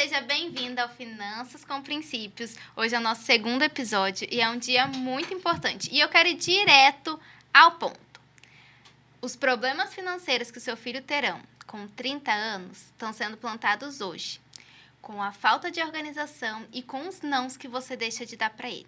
seja bem-vinda ao Finanças com Princípios. Hoje é o nosso segundo episódio e é um dia muito importante. E eu quero ir direto ao ponto. Os problemas financeiros que o seu filho terão com 30 anos estão sendo plantados hoje, com a falta de organização e com os nãos que você deixa de dar para ele.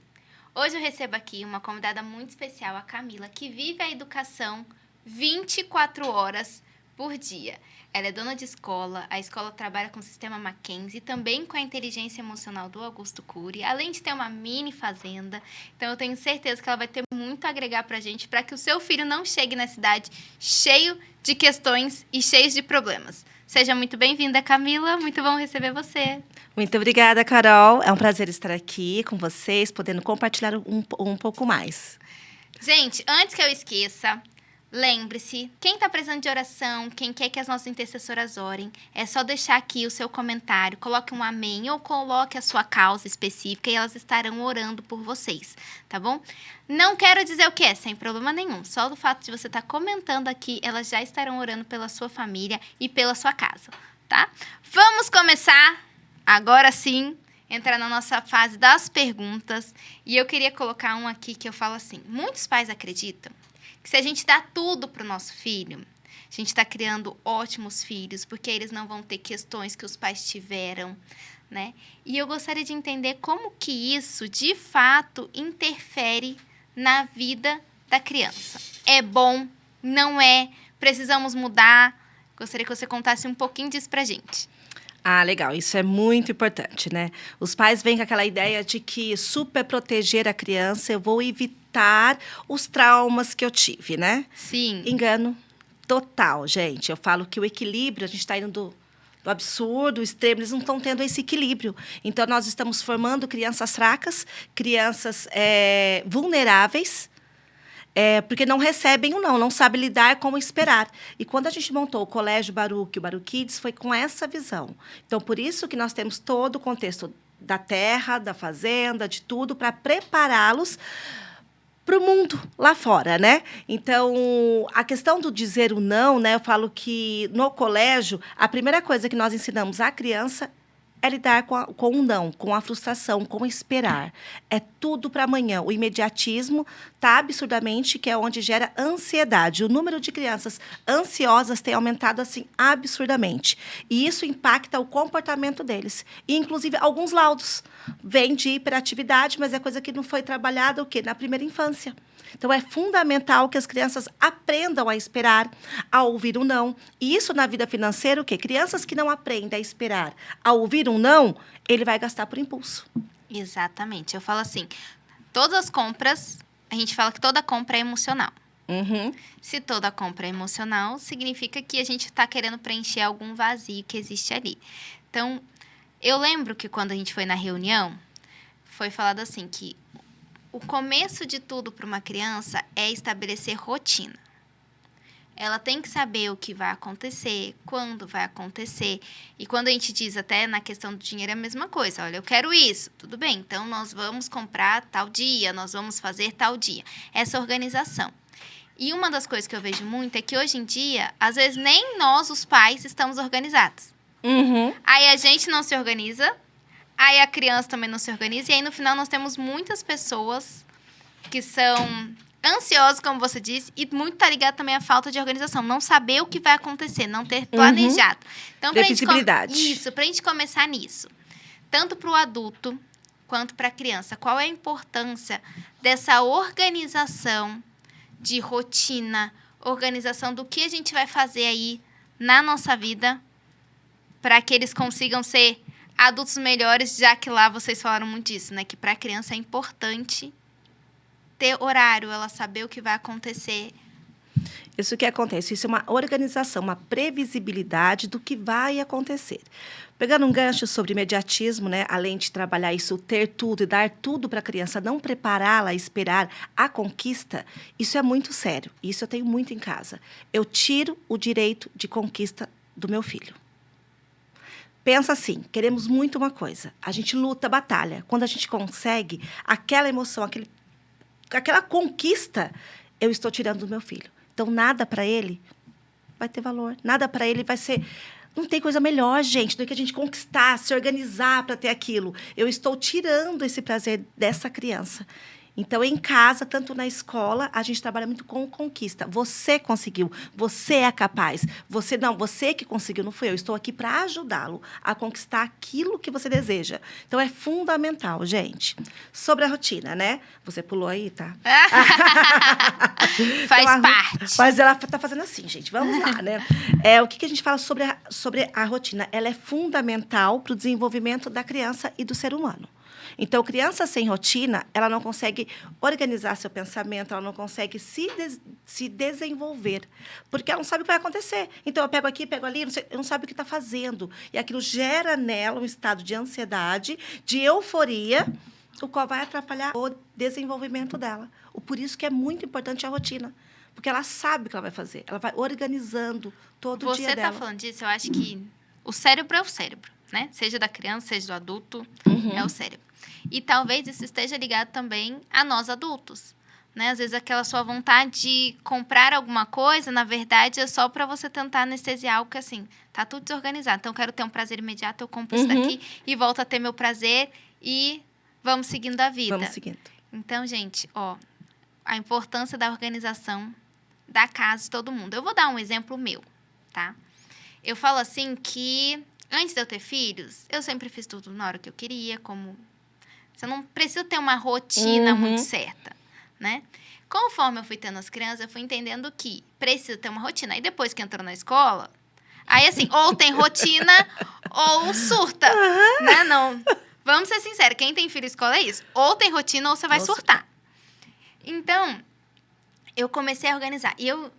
Hoje eu recebo aqui uma convidada muito especial, a Camila, que vive a educação 24 horas por dia. Ela é dona de escola, a escola trabalha com o sistema Mackenzie e também com a inteligência emocional do Augusto Cury, além de ter uma mini fazenda. Então eu tenho certeza que ela vai ter muito a agregar pra gente, para que o seu filho não chegue na cidade cheio de questões e cheio de problemas. Seja muito bem-vinda, Camila. Muito bom receber você. Muito obrigada, Carol. É um prazer estar aqui com vocês, podendo compartilhar um pouco mais. Gente, antes que eu esqueça, lembre-se, quem está precisando de oração, quem quer que as nossas intercessoras orem, é só deixar aqui o seu comentário, coloque um amém ou coloque a sua causa específica e elas estarão orando por vocês, tá bom? Não quero dizer o que é, sem problema nenhum. Só do fato de você estar comentando aqui, elas já estarão orando pela sua família e pela sua casa, tá? Vamos começar, agora sim, entrar na nossa fase das perguntas. E eu queria colocar um aqui que eu falo assim, muitos pais acreditam que se a gente dá tudo para o nosso filho, a gente está criando ótimos filhos, porque eles não vão ter questões que os pais tiveram, né? E eu gostaria de entender como que isso, de fato, interfere na vida da criança. É bom? Não é? Precisamos mudar? Gostaria que você contasse um pouquinho disso pra gente. Ah, legal. Isso é muito importante, né? Os pais vêm com aquela ideia de que super proteger a criança, eu vou evitar os traumas que eu tive, né? Sim. Engano total, gente. Eu falo que o equilíbrio, a gente está indo do absurdo, o extremo, eles não estão tendo esse equilíbrio. Então, nós estamos formando crianças fracas, crianças vulneráveis, porque não recebem o não sabem lidar com o esperar. E quando a gente montou o Colégio Baruch, o Baruch Kids, foi com essa visão. Então, por isso que nós temos todo o contexto da terra, da fazenda, de tudo, para prepará-los para o mundo lá fora, né? Então, a questão do dizer o não, né? Eu falo que no colégio, a primeira coisa que nós ensinamos à criança é lidar com o não, com a frustração, com o esperar. É tudo para amanhã. O imediatismo está absurdamente, que é onde gera ansiedade. O número de crianças ansiosas tem aumentado assim absurdamente. E isso impacta o comportamento deles. E, inclusive, alguns laudos vêm de hiperatividade, mas é coisa que não foi trabalhada o quê? Na primeira infância. Então, é fundamental que as crianças aprendam a esperar, a ouvir um não. E isso na vida financeira, o quê? Crianças que não aprendem a esperar, a ouvir um não, ele vai gastar por impulso. Exatamente. Eu falo assim, todas as compras, a gente fala que toda compra é emocional. Uhum. Se toda compra é emocional, significa que a gente está querendo preencher algum vazio que existe ali. Então, eu lembro que quando a gente foi na reunião, foi falado assim que o começo de tudo para uma criança é estabelecer rotina. Ela tem que saber o que vai acontecer, quando vai acontecer. E quando a gente diz até na questão do dinheiro é a mesma coisa. Olha, eu quero isso. Tudo bem, então nós vamos comprar tal dia, nós vamos fazer tal dia. Essa organização. E uma das coisas que eu vejo muito é que hoje em dia, às vezes nem nós, os pais, estamos organizados. Uhum. Aí a gente não se organiza. Aí a criança também não se organiza. E aí, no final, nós temos muitas pessoas que são ansiosas, como você disse, e muito tá ligado também à falta de organização. Não saber o que vai acontecer, não ter planejado. Então, Previsibilidade. pra gente começar nisso. Tanto para o adulto quanto para a criança. Qual é a importância dessa organização de rotina, organização do que a gente vai fazer aí na nossa vida para que eles consigam ser adultos melhores, já que lá vocês falaram muito disso, né? Que para a criança é importante ter horário, ela saber o que vai acontecer. Isso que acontece, isso é uma organização, uma previsibilidade do que vai acontecer. Pegando um gancho sobre imediatismo, né? Além de trabalhar isso, ter tudo e dar tudo para a criança, não prepará-la a esperar a conquista, isso é muito sério. Isso eu tenho muito em casa. Eu tiro o direito de conquista do meu filho. Pensa assim, queremos muito uma coisa. A gente luta, batalha. Quando a gente consegue, aquela emoção, aquela conquista, eu estou tirando do meu filho. Então, nada para ele vai ter valor. Nada para ele vai ser Não tem coisa melhor, gente, do que a gente conquistar, se organizar para ter aquilo. Eu estou tirando esse prazer dessa criança. Então, em casa, tanto na escola, a gente trabalha muito com conquista. Você conseguiu, você é capaz. Você que conseguiu, não fui eu. Estou aqui para ajudá-lo a conquistar aquilo que você deseja. Então, é fundamental, gente. Sobre a rotina, né? Você pulou aí, tá? Faz então, parte. Mas ela está fazendo assim, gente. Vamos lá, né? O que a gente fala sobre a rotina? Ela é fundamental para o desenvolvimento da criança e do ser humano. Então, criança sem rotina, ela não consegue organizar seu pensamento, ela não consegue se desenvolver, porque ela não sabe o que vai acontecer. Então, eu pego aqui, pego ali, não sabe o que está fazendo. E aquilo gera nela um estado de ansiedade, de euforia, o qual vai atrapalhar o desenvolvimento dela. Por isso que é muito importante a rotina, porque ela sabe o que ela vai fazer. Ela vai organizando todo o dia dela. Você está falando disso, eu acho que o cérebro é o cérebro, né? Seja da criança, seja do adulto, é o cérebro. E talvez isso esteja ligado também a nós adultos, né? Às vezes aquela sua vontade de comprar alguma coisa, na verdade, é só para você tentar anestesiar algo que, assim, tá tudo desorganizado. Então, eu quero ter um prazer imediato, eu compro isso daqui e volto a ter meu prazer e vamos seguindo a vida. Vamos seguindo. Então, gente, a importância da organização da casa de todo mundo. Eu vou dar um exemplo meu, tá? Eu falo assim que, antes de eu ter filhos, eu sempre fiz tudo na hora que eu queria, como... Você não precisa ter uma rotina muito certa, né? Conforme eu fui tendo as crianças, eu fui entendendo que precisa ter uma rotina. Aí, depois que entrou na escola, aí, assim, ou tem rotina ou surta, né? Não, vamos ser sinceros, quem tem filho em escola é isso. Ou tem rotina ou você vai surtar. Então, eu comecei a organizar. E eu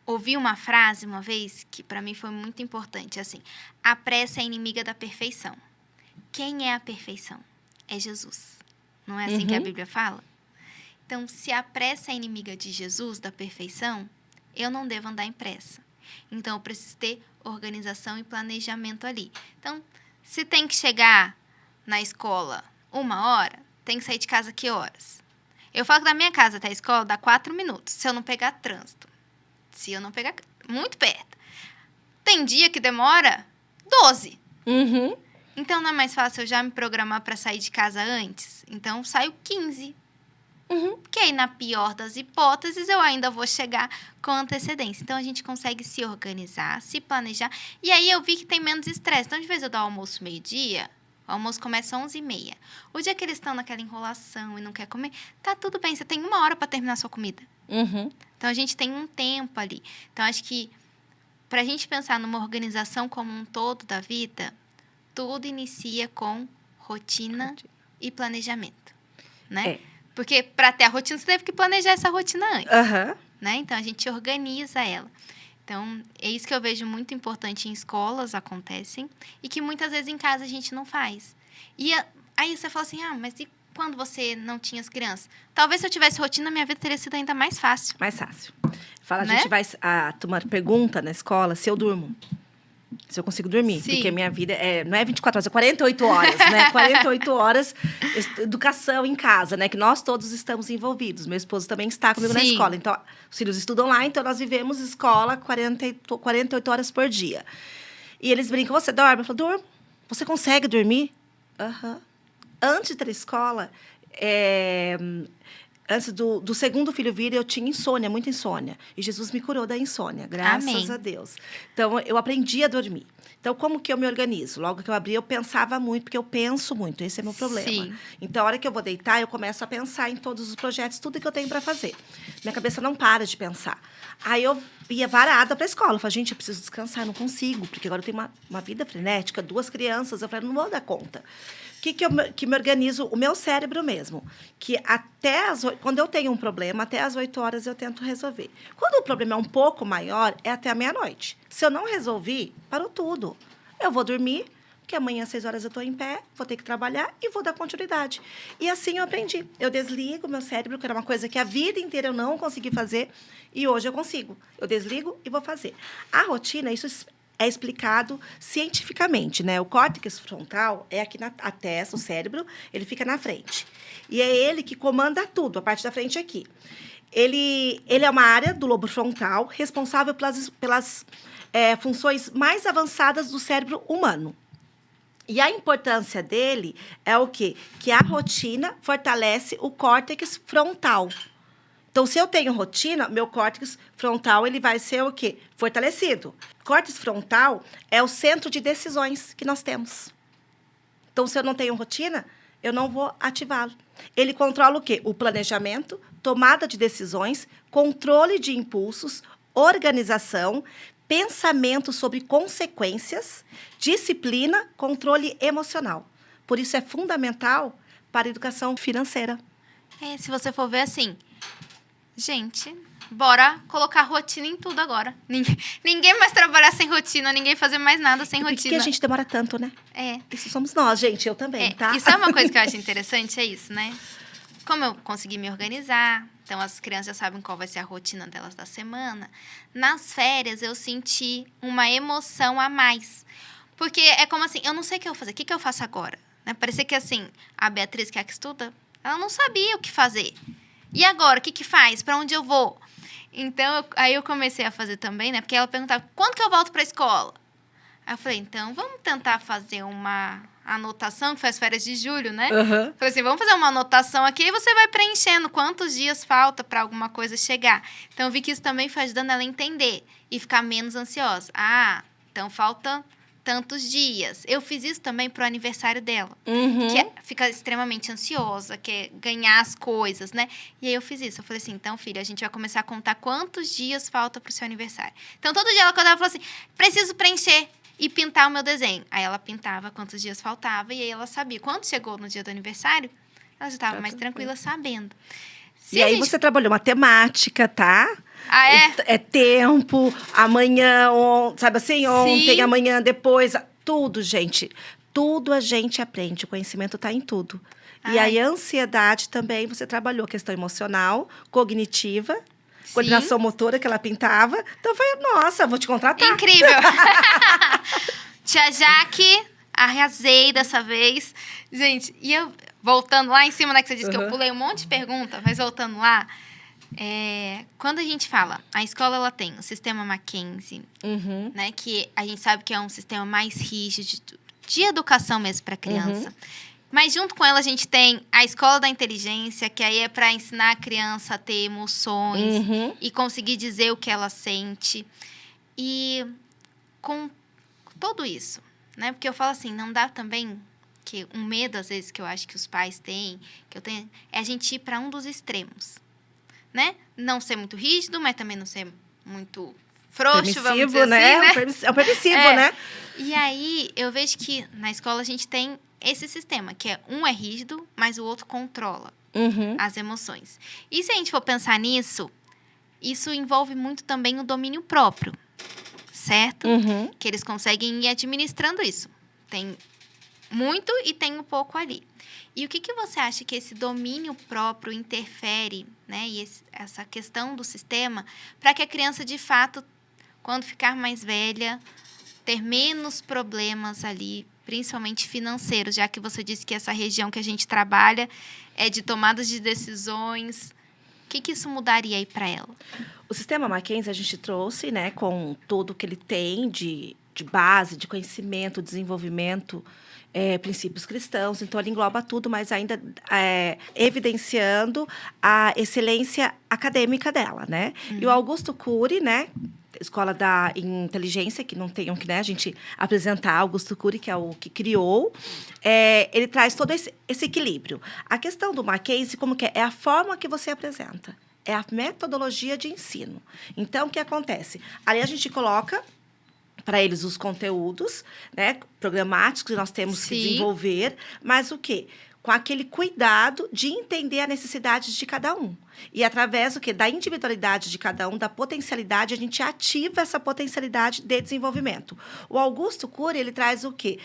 ouvi uma frase uma vez que, para mim, foi muito importante, assim: a pressa é inimiga da perfeição. Quem é a perfeição? É Jesus. Não é assim que a Bíblia fala? Então, se a pressa é inimiga de Jesus, da perfeição, eu não devo andar em pressa. Então, eu preciso ter organização e planejamento ali. Então, se tem que chegar na escola 1h, tem que sair de casa que horas? Eu falo que da minha casa até a escola dá 4 minutos, se eu não pegar trânsito. Se eu não pegar... Muito perto. Tem dia que demora 12. Então, não é mais fácil eu já me programar para sair de casa antes? Então, saio 15. Porque aí, na pior das hipóteses, eu ainda vou chegar com antecedência. Então, a gente consegue se organizar, se planejar. E aí, eu vi que tem menos estresse. Então, de vez eu dou almoço meio-dia, o almoço começa às 11h30. O dia que eles estão naquela enrolação e não quer comer, tá tudo bem. Você tem 1h para terminar a sua comida. Então, a gente tem um tempo ali. Então, acho que para a gente pensar numa organização como um todo da vida... Tudo inicia com rotina e planejamento, né? Porque para ter a rotina, você teve que planejar essa rotina antes, né? Então, a gente organiza ela. Então, é isso que eu vejo muito importante em escolas, acontecem, e que muitas vezes em casa a gente não faz. E aí você fala assim, mas e quando você não tinha as crianças? Talvez se eu tivesse rotina, minha vida teria sido ainda mais fácil. Mais fácil. Fala, né? A gente vai tomar pergunta na escola se eu durmo. Se eu consigo dormir. Sim. Porque a minha vida não é 24 horas, é 48 horas, né? 48 horas, educação em casa, né? Que nós todos estamos envolvidos. Meu esposo também está comigo na escola. Então, os filhos estudam lá, então nós vivemos escola 48 horas por dia. E eles brincam, você dorme? Eu falo, durmo. Você consegue dormir? Antes de ter escola, antes do segundo filho vir, eu tinha insônia, muita insônia. E Jesus me curou da insônia, graças a Deus. Então, eu aprendi a dormir. Então, como que eu me organizo? Logo que eu abri, eu pensava muito, porque eu penso muito. Esse é meu problema. Sim. Então, a hora que eu vou deitar, eu começo a pensar em todos os projetos, tudo que eu tenho para fazer. Minha cabeça não para de pensar. Aí, eu ia varada para a escola. Eu falei, gente, eu preciso descansar, eu não consigo. Porque agora eu tenho uma vida frenética, 2 crianças. Eu falei, não vou dar conta. Que me organizo, o meu cérebro mesmo, que quando eu tenho um problema, até às 8 horas eu tento resolver. Quando o problema é um pouco maior, é até a meia-noite. Se eu não resolvi, parou tudo. Eu vou dormir, porque amanhã às 6 horas eu estou em pé, vou ter que trabalhar e vou dar continuidade. E assim eu aprendi. Eu desligo o meu cérebro, que era uma coisa que a vida inteira eu não consegui fazer, e hoje eu consigo. Eu desligo e vou fazer. A rotina, isso é explicado cientificamente, né? O córtex frontal é aqui a testa, o cérebro, ele fica na frente. E é ele que comanda tudo, a parte da frente aqui. Ele é uma área do lobo frontal responsável pelas funções mais avançadas do cérebro humano. E a importância dele é o quê? Que a rotina fortalece o córtex frontal. Então, se eu tenho rotina, meu córtex frontal ele vai ser o quê? Fortalecido. Córtex frontal é o centro de decisões que nós temos. Então, se eu não tenho rotina, eu não vou ativá-lo. Ele controla o quê? O planejamento, tomada de decisões, controle de impulsos, organização, pensamento sobre consequências, disciplina, controle emocional. Por isso é fundamental para a educação financeira. Se você for ver assim, gente, bora colocar rotina em tudo agora. Ninguém mais trabalhar sem rotina, ninguém fazer mais nada sem rotina. Por que a gente demora tanto, né? É. Isso somos nós, gente, eu também, tá? Isso é uma coisa que eu acho interessante, é isso, né? Como eu consegui me organizar, então as crianças já sabem qual vai ser a rotina delas da semana. Nas férias, eu senti uma emoção a mais. Porque é como assim, eu não sei o que eu vou fazer, o que eu faço agora? Né? Parecia que assim, a Beatriz, que é a que estuda, ela não sabia o que fazer. E agora, o que faz? Para onde eu vou? Então, aí eu comecei a fazer também, né? Porque ela perguntava, quando que eu volto para a escola? Aí eu falei, então, vamos tentar fazer uma anotação, que foi as férias de julho, né? Uhum. Falei assim, vamos fazer uma anotação aqui e você vai preenchendo quantos dias falta para alguma coisa chegar. Então, eu vi que isso também foi ajudando ela a entender e ficar menos ansiosa. Então falta tantos dias. Eu fiz isso também pro aniversário dela. Uhum. Que fica extremamente ansiosa, quer ganhar as coisas, né? E aí eu fiz isso. Eu falei assim, então, filha, a gente vai começar a contar quantos dias falta pro seu aniversário. Então, todo dia ela acordava e falou assim, preciso preencher e pintar o meu desenho. Aí ela pintava quantos dias faltava e aí ela sabia. Quando chegou no dia do aniversário, ela já estava mais tranquila sabendo. E aí você trabalhou matemática, tá? Ah, é? É tempo, amanhã, sabe assim? Ontem, Sim. amanhã, depois. Tudo, gente. Tudo a gente aprende. O conhecimento está em tudo. E aí, a ansiedade também, você trabalhou questão emocional, cognitiva, coordenação motora que ela pintava. Então, foi, nossa, vou te contratar. Incrível! Tia Jaque, arrasei dessa vez. Gente, e eu, voltando lá em cima, né, que você disse que eu pulei um monte de pergunta, mas voltando lá, quando a gente fala, a escola ela tem o sistema Mackenzie, né, que a gente sabe que é um sistema mais rígido de educação mesmo para criança. Mas junto com ela a gente tem a escola da inteligência, que aí é para ensinar a criança a ter emoções e conseguir dizer o que ela sente. E com tudo isso, né? Porque eu falo assim, não dá também que um medo às vezes que eu acho que os pais têm, que eu tenho, é a gente ir para um dos extremos, né? Não ser muito rígido, mas também não ser muito frouxo, vamos dizer né? assim, né? É o permissivo, né? E aí, eu vejo que na escola a gente tem esse sistema, que um é rígido, mas o outro controla as emoções. E se a gente for pensar nisso, isso envolve muito também o domínio próprio, certo? Que eles conseguem ir administrando isso. Tem muito e tem um pouco ali. E o que você acha que esse domínio próprio interfere, né? E essa questão do sistema, para que a criança, de fato, quando ficar mais velha, ter menos problemas ali, principalmente financeiros, já que você disse que essa região que a gente trabalha é de tomadas de decisões. O que isso mudaria aí para ela? O sistema Mackenzie a gente trouxe, né, com tudo que ele tem de base, de conhecimento, desenvolvimento, princípios cristãos. Então, ele engloba tudo, mas ainda evidenciando a excelência acadêmica dela, né? E o Augusto Cury, né, Escola da Inteligência, que não tenham que, né, a gente apresentar, Augusto Cury, que é o que criou, ele traz todo esse equilíbrio. A questão do Mackenzie, como que é? É a forma que você apresenta. É a metodologia de ensino. Então, o que acontece? Ali a gente coloca para eles os conteúdos, né, programáticos que nós temos que desenvolver, mas o quê? Com aquele cuidado de entender a necessidade de cada um. E através do quê? Da individualidade de cada um, da potencialidade, a gente ativa essa potencialidade de desenvolvimento. O Augusto Cury, ele traz o quê?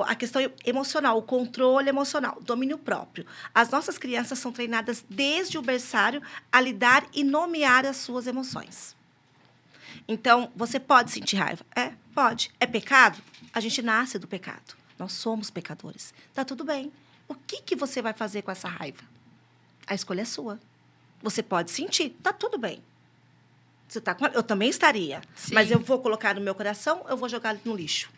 A questão emocional, o controle emocional, o domínio próprio. As nossas crianças são treinadas desde o berçário a lidar e nomear as suas emoções. Então, você pode sentir raiva? Pode. É pecado? A gente nasce do pecado. Nós somos pecadores. Tá tudo bem. O que você vai fazer com essa raiva? A escolha é sua. Você pode sentir, tá tudo bem. Você tá com ela? Eu também estaria. Sim. Mas eu vou colocar no meu coração, eu vou jogar no lixo.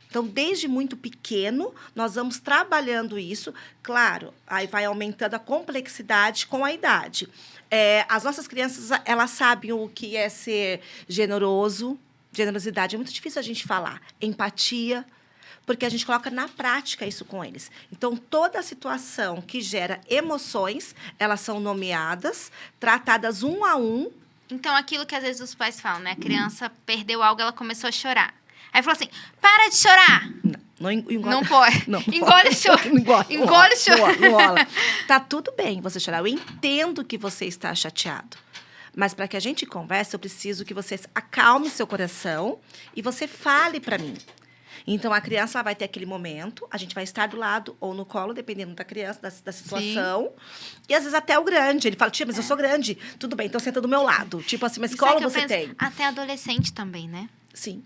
Então, desde muito pequeno, nós vamos trabalhando isso. Claro, aí vai aumentando a complexidade com a idade. As nossas crianças, elas sabem o que é ser generoso. Generosidade é muito difícil a gente falar. Empatia, porque a gente coloca na prática isso com eles. Então, toda situação que gera emoções, elas são nomeadas, tratadas um a um. Então, aquilo que às vezes os pais falam, né? A criança perdeu algo, ela começou a chorar. Aí falou assim, para de chorar! Não engole. Não pode. Não Engole o choro. Engole o choro. Não rola. Tá tudo bem você chorar. Eu entendo que você está chateado. Mas para que a gente converse, eu preciso que você acalme seu coração e você fale para mim. Então, a criança vai ter aquele momento, a gente vai estar do lado ou no colo, dependendo da criança, da situação. Sim. E, às vezes, até o grande. Ele fala, tia, mas eu sou grande. Tudo bem, então senta do meu lado. Tipo assim, mas colo você tem? Até adolescente também, né? Sim.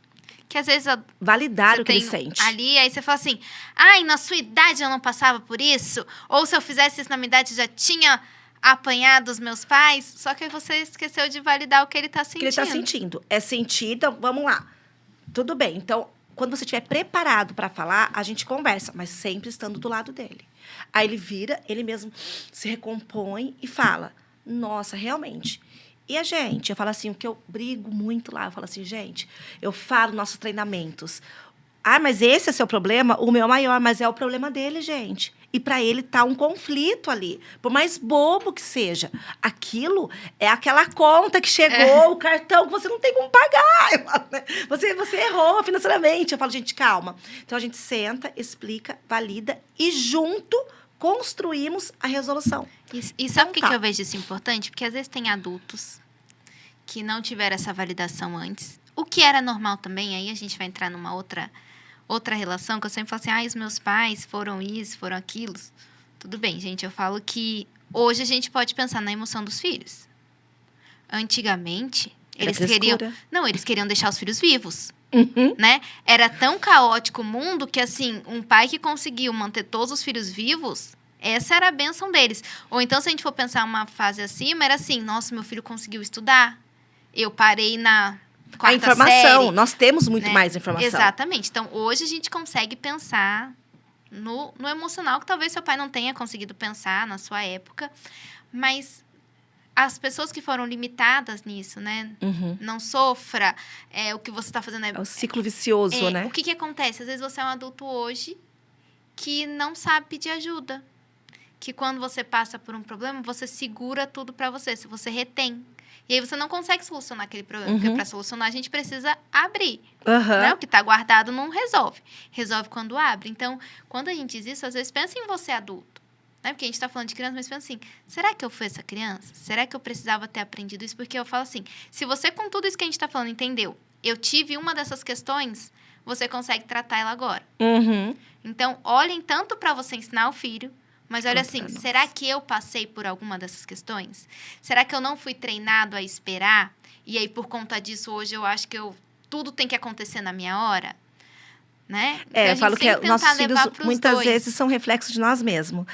Que às vezes... Validar o que ele sente. Ali, aí você fala assim, ai, na sua idade eu não passava por isso? Ou se eu fizesse isso na minha idade, já tinha apanhado os meus pais? Só que aí você esqueceu de validar o que ele tá sentindo. O que ele está sentindo. É sentir, então, vamos lá. Tudo bem, então... Quando você estiver preparado para falar, a gente conversa, mas sempre estando do lado dele. Aí ele vira, ele mesmo se recompõe e fala, nossa, realmente. E a gente, eu falo assim, o que eu brigo muito lá, eu falo assim, gente, eu falo nossos treinamentos. Ah, mas esse é seu problema? O meu é maior, mas é o problema dele, gente. E para ele tá um conflito ali, por mais bobo que seja. Aquilo é aquela conta que chegou, o cartão que você não tem como pagar. Eu falo, né? Você errou financeiramente. Eu falo, gente, calma. Então, a gente senta, explica, valida e junto construímos a resolução. E sabe o que eu vejo isso importante? Porque às vezes tem adultos que não tiveram essa validação antes. O que era normal também, aí a gente vai entrar numa outra relação, que eu sempre falo assim, os meus pais foram isso, foram aquilo. Tudo bem, gente, eu falo que hoje a gente pode pensar na emoção dos filhos. Antigamente, eles queriam deixar os filhos vivos, né? Era tão caótico o mundo que, assim, um pai que conseguiu manter todos os filhos vivos, essa era a bênção deles. Ou então, se a gente for pensar uma fase acima, era assim, nossa, meu filho conseguiu estudar, eu parei na... A informação, série, nós temos muito mais informação. Exatamente. Então, hoje a gente consegue pensar no emocional, que talvez seu pai não tenha conseguido pensar na sua época, mas as pessoas que foram limitadas nisso, né? Não sofra, o que você está fazendo é o ciclo vicioso, né? O que acontece? Às vezes você é um adulto hoje que não sabe pedir ajuda, que quando você passa por um problema, você segura tudo para você, se você retém. E aí você não consegue solucionar aquele problema, porque para solucionar a gente precisa abrir. Né? O que está guardado não resolve. Resolve quando abre. Então, quando a gente diz isso, às vezes pensa em você adulto. Né? Porque a gente está falando de criança, mas pensa assim, será que eu fui essa criança? Será que eu precisava ter aprendido isso? Porque eu falo assim, se você com tudo isso que a gente está falando entendeu, eu tive uma dessas questões, você consegue tratar ela agora. Então, olhem tanto para você ensinar o filho, mas olha assim, será que eu passei por alguma dessas questões? Será que eu não fui treinado a esperar? E aí, por conta disso, hoje eu acho que tudo tem que acontecer na minha hora? Né? Então, eu falo que nossos filhos muitas vezes são reflexos de nós mesmos.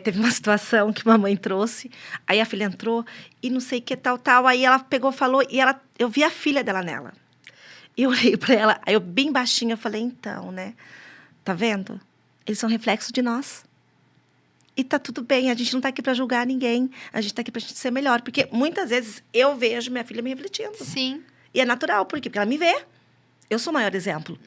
Teve uma situação que mamãe trouxe, aí a filha entrou e não sei o que tal. Aí ela pegou, falou, e eu vi a filha dela nela. E eu olhei para ela, aí eu bem baixinho, eu falei, então, né? Tá vendo? Eles são reflexos de nós. E tá tudo bem, a gente não tá aqui para julgar ninguém. A gente tá aqui pra gente ser melhor. Porque muitas vezes eu vejo minha filha me refletindo. Sim. E é natural, por quê? Porque ela me vê. Eu sou o maior exemplo.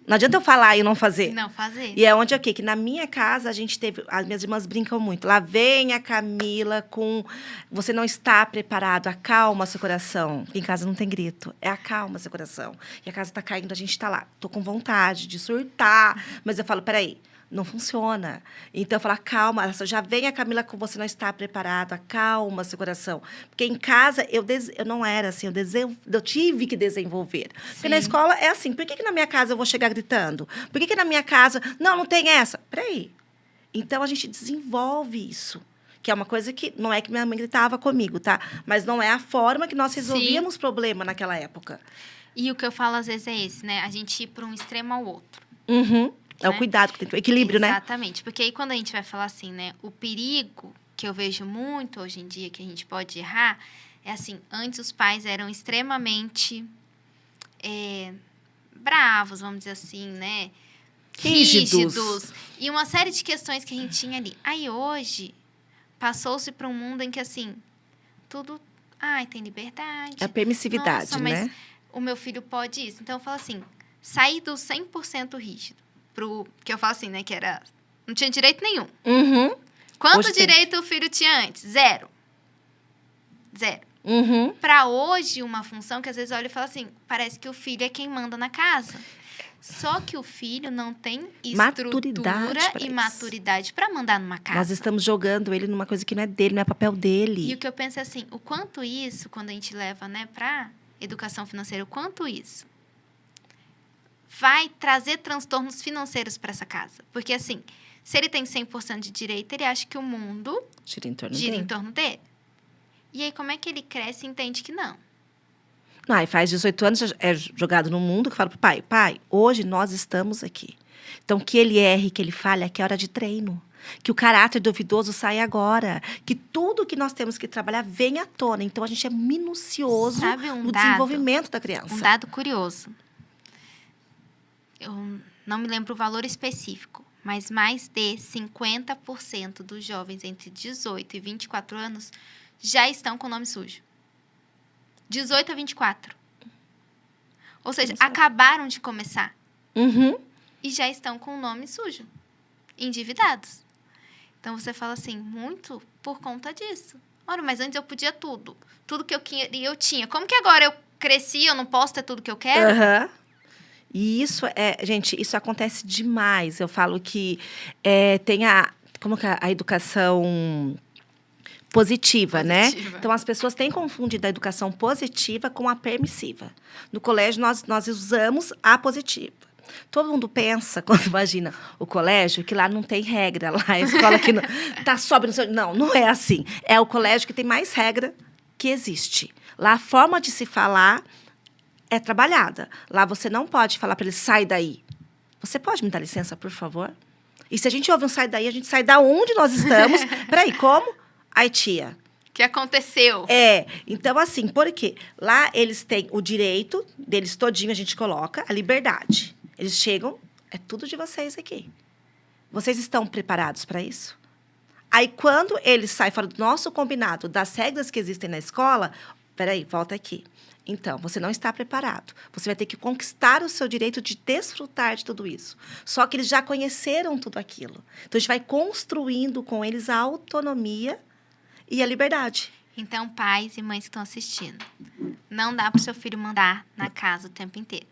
Não adianta eu falar e não fazer. Não fazer. E é onde que na minha casa a gente teve... As minhas irmãs brincam muito. Lá vem a Camila com... Você não está preparado, acalma seu coração. Em casa não tem grito. É acalma seu coração. E a casa tá caindo, a gente tá lá. Tô com vontade de surtar. Mas eu falo, peraí. Não funciona. Então, eu falo, calma, já vem a Camila com você não está preparado, acalma seu coração. Porque em casa, eu não era assim, eu tive que desenvolver. Sim. Porque na escola é assim, por que na minha casa eu vou chegar gritando? Por que na minha casa, não tem essa? Peraí. Então, a gente desenvolve isso. Que é uma coisa que, não é que minha mãe gritava comigo, tá? Mas não é a forma que nós resolvíamos o problema naquela época. E o que eu falo, às vezes, é esse, né? A gente ir para um extremo ao outro. É o cuidado que tem que ter, o equilíbrio, Exatamente. né? Exatamente. Porque aí, quando a gente vai falar assim, né? O perigo que eu vejo muito hoje em dia, que a gente pode errar, É assim, antes os pais eram extremamente bravos, vamos dizer assim, né? Rígidos. E uma série de questões que a gente tinha ali. Aí hoje, passou-se para um mundo em que, assim, tudo... Ai, tem liberdade. É a permissividade, Nossa, mas né? o meu filho pode isso. Então, eu falo assim, sair do 100% rígido pro... Que eu falo assim, né? Que era... Não tinha direito nenhum. Uhum. Quanto Hoje tem. direito o filho tinha antes? Zero. Uhum. Para hoje, uma função que às vezes olha e fala assim, parece que o filho é quem manda na casa. Só que o filho não tem estrutura e maturidade para mandar numa casa. Nós estamos jogando ele numa coisa que não é dele, não é papel dele. E o que eu penso é assim, o quanto isso, quando a gente leva, né, para educação financeira, o quanto isso vai trazer transtornos financeiros para essa casa. Porque assim, se ele tem 100% de direito, ele acha que o mundo gira em torno dele. E aí, como é que ele cresce e entende que não? Não, aí faz 18 anos, é jogado no mundo, que fala pro pai, hoje nós estamos aqui. Então, que ele erre, que ele fale, aqui é hora de treino. Que o caráter duvidoso saia agora. Que tudo que nós temos que trabalhar venha à tona. Então, a gente é minucioso no desenvolvimento da criança. Um dado curioso. Eu não me lembro o valor específico, mas mais de 50% dos jovens entre 18 e 24 anos já estão com o nome sujo. 18 a 24. Ou seja, acabaram de começar. Uhum. E já estão com o nome sujo. Endividados. Então, você fala assim, muito por conta disso. Ora, mas antes eu podia tudo. Tudo que eu queria, eu tinha. Como que agora eu cresci, eu não posso ter tudo que eu quero? Uhum. E isso gente, isso acontece demais. Eu falo que tem como que a educação positiva, né? Então, as pessoas têm confundido a educação positiva com a permissiva. No colégio, nós usamos a positiva. Todo mundo pensa, quando imagina o colégio, que lá não tem regra. Lá é a escola que tá sobe... Não é assim. É o colégio que tem mais regra que existe. Lá, a forma de se falar é trabalhada. Lá, você não pode falar para ele, sai daí. Você pode me dar licença, por favor? E se a gente ouve um sai daí, a gente sai da onde nós estamos. Peraí, como? Ai, tia. O que aconteceu? Então, assim, por quê? Lá eles têm o direito deles todinho, a gente coloca a liberdade. Eles chegam, é tudo de vocês aqui. Vocês estão preparados para isso? Aí, quando eles saem fora do nosso combinado, das regras que existem na escola, peraí, volta aqui. Então, você não está preparado. Você vai ter que conquistar o seu direito de desfrutar de tudo isso. Só que eles já conheceram tudo aquilo. Então, a gente vai construindo com eles a autonomia e a liberdade. Então, pais e mães que estão assistindo, não dá para o seu filho mandar na casa o tempo inteiro.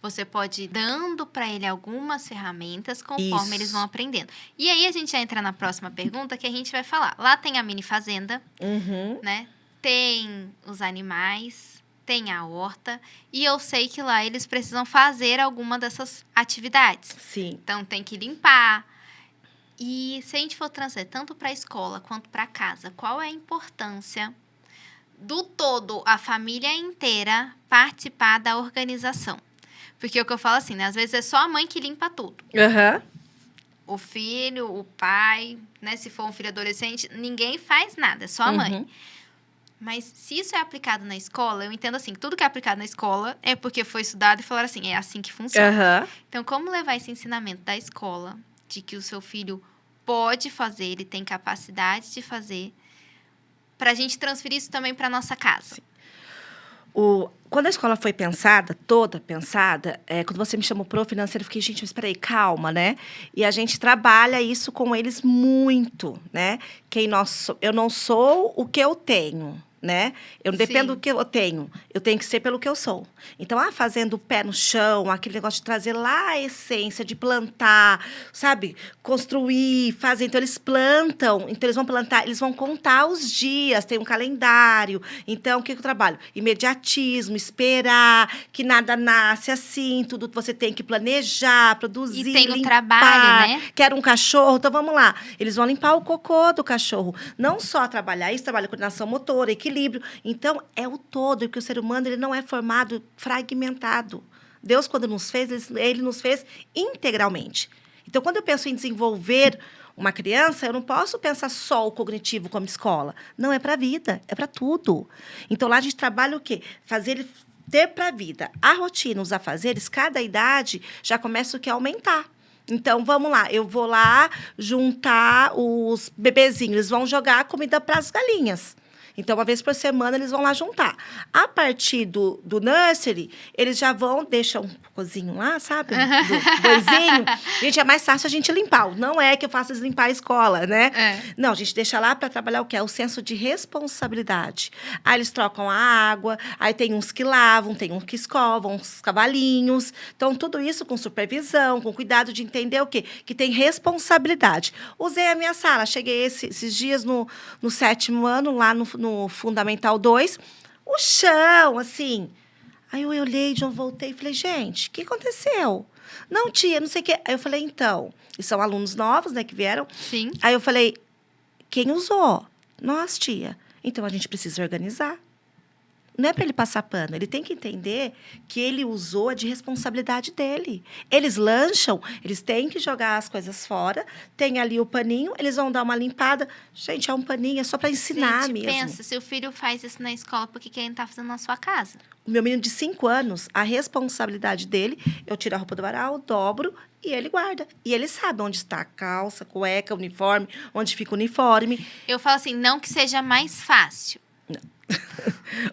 Você pode ir dando para ele algumas ferramentas conforme eles vão aprendendo. E aí, a gente já entra na próxima pergunta que a gente vai falar. Lá tem a mini fazenda, né? Tem os animais, tem a horta. E eu sei que lá eles precisam fazer alguma dessas atividades. Sim. Então, tem que limpar. E se a gente for trazer tanto para a escola quanto para casa, qual é a importância do todo, a família inteira, participar da organização? Porque o que eu falo assim, né? Às vezes é só a mãe que limpa tudo. O filho, o pai, né? Se for um filho adolescente, ninguém faz nada, é só a mãe. Mas se isso é aplicado na escola, eu entendo assim, que tudo que é aplicado na escola é porque foi estudado e falaram assim, é assim que funciona. Então, como levar esse ensinamento da escola, de que o seu filho pode fazer, ele tem capacidade de fazer, para a gente transferir isso também para nossa casa? Sim. Quando a escola foi toda pensada, quando você me chamou pro financeiro, eu fiquei, gente, mas espera aí, calma, né? E a gente trabalha isso com eles muito, né? Eu não sou o que eu tenho, né? Eu não dependo do que eu tenho que ser pelo que eu sou. Então, fazendo o pé no chão, aquele negócio de trazer lá a essência, de plantar, sabe? Construir, fazer. Então, eles plantam, então eles vão plantar, eles vão contar os dias, tem um calendário. Então, o que eu trabalho? Imediatismo, esperar, que nada nasce assim, tudo você tem que planejar, produzir, e tem limpar. O trabalho, né? Quero um cachorro, então vamos lá. Eles vão limpar o cocô do cachorro. Não só trabalhar isso, trabalha coordenação motora, equilíbrio. Então, é o todo, porque o ser humano ele não é formado fragmentado. Deus, quando nos fez, ele nos fez integralmente. Então, quando eu penso em desenvolver uma criança, eu não posso pensar só o cognitivo como escola. Não, é para a vida, é para tudo. Então, lá a gente trabalha o quê? Fazer ele ter para a vida. A rotina, os afazeres, cada idade já começa o que? A aumentar. Então, vamos lá. Eu vou lá juntar os bebezinhos. Eles vão jogar comida para as galinhas. Então, uma vez por semana, eles vão lá juntar. A partir do nursery, eles já vão, deixam um cozinho lá, sabe? Do boizinho. Gente, é mais fácil a gente limpar. Não é que eu faço eles limpar a escola, né? Não, a gente deixa lá para trabalhar o quê? É o senso de responsabilidade. Aí eles trocam a água, aí tem uns que lavam, tem uns que escovam, os cavalinhos. Então, tudo isso com supervisão, com cuidado de entender o quê? Que tem responsabilidade. Usei a minha sala, cheguei esses dias no 7º ano, lá no Fundamental 2, o chão, assim. Aí eu olhei, já voltei e falei, gente, o que aconteceu? Não, tia, não sei o quê. Aí eu falei, então, e são alunos novos, né, que vieram. Sim. Aí eu falei, quem usou? Nós, tia. Então, a gente precisa organizar. Não é para ele passar pano. Ele tem que entender que ele usou de responsabilidade dele. Eles lancham, eles têm que jogar as coisas fora. Tem ali o paninho, eles vão dar uma limpada. Gente, é um paninho, é só para ensinar mesmo. Pensa, se o filho faz isso na escola, por que ele não está fazendo na sua casa? O meu menino de 5 anos, a responsabilidade dele, eu tiro a roupa do varal, dobro e ele guarda. E ele sabe onde está a calça, cueca, uniforme, onde fica o uniforme. Eu falo assim, não que seja mais fácil.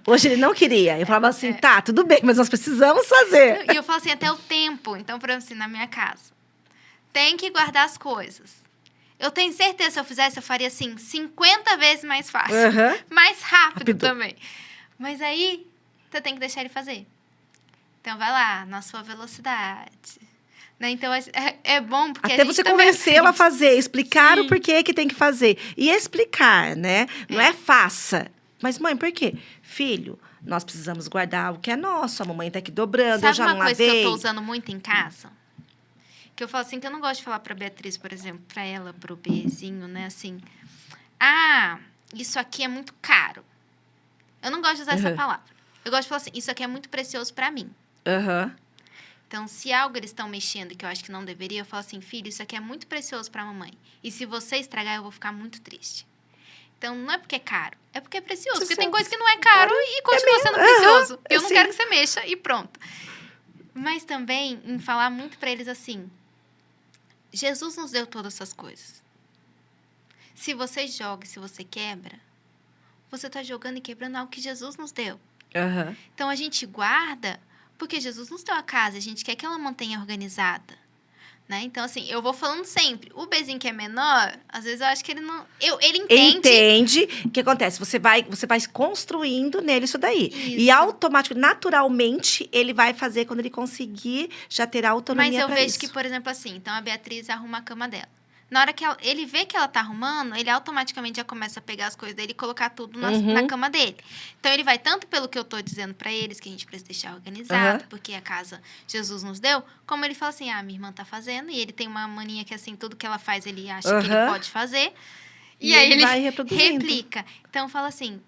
Hoje ele não queria. Eu falava assim, tá, tudo bem, mas nós precisamos fazer. E eu falo assim, até o tempo. Então, por exemplo, assim, na minha casa, tem que guardar as coisas. Eu tenho certeza, se eu fizesse, eu faria assim, 50 vezes mais fácil. Mais rápido também. Mas aí, você tem que deixar ele fazer. Então, vai lá, na sua velocidade. Né? Então, é bom porque até a gente você convencê-lo a fazer, explicar o porquê que tem que fazer. E explicar, né? Não é faça. Mas, mãe, por quê? Filho, nós precisamos guardar o que é nosso. A mamãe tá aqui dobrando, sabe eu já não lavei. Sabe uma coisa que eu tô usando muito em casa? Que eu falo assim, que eu não gosto de falar pra Beatriz, por exemplo, pra ela, pro Bezinho, né? Assim, isso aqui é muito caro. Eu não gosto de usar essa palavra. Eu gosto de falar assim, isso aqui é muito precioso pra mim. Então, se algo eles estão mexendo que eu acho que não deveria, eu falo assim, filho, isso aqui é muito precioso pra mamãe. E se você estragar, eu vou ficar muito triste. Então, não é porque é caro, é porque é precioso. Porque tem coisa que não é caro e continua sendo precioso. Eu não quero que você mexa e pronto. Mas também, em falar muito para eles assim, Jesus nos deu todas essas coisas. Se você joga, se você quebra, você está jogando e quebrando algo que Jesus nos deu. Então, a gente guarda porque Jesus nos deu a casa. A gente quer que ela mantenha organizada. Né? Então, assim, eu vou falando sempre. O Bezinho que é menor, às vezes eu acho que ele não... Ele entende. Entende. O que acontece? Você vai construindo nele isso daí. Isso. E automaticamente, naturalmente, ele vai fazer quando ele conseguir já ter autonomia para isso. Mas eu vejo que, por exemplo, assim, então a Beatriz arruma a cama dela. Na hora que ele vê que ela tá arrumando, ele automaticamente já começa a pegar as coisas dele e colocar tudo na cama dele. Então, ele vai tanto pelo que eu tô dizendo pra eles, que a gente precisa deixar organizado, porque a casa Jesus nos deu, como ele fala assim, minha irmã tá fazendo, e ele tem uma mania que, assim, tudo que ela faz, ele acha que ele pode fazer. E aí, ele vai replica. Então, fala assim,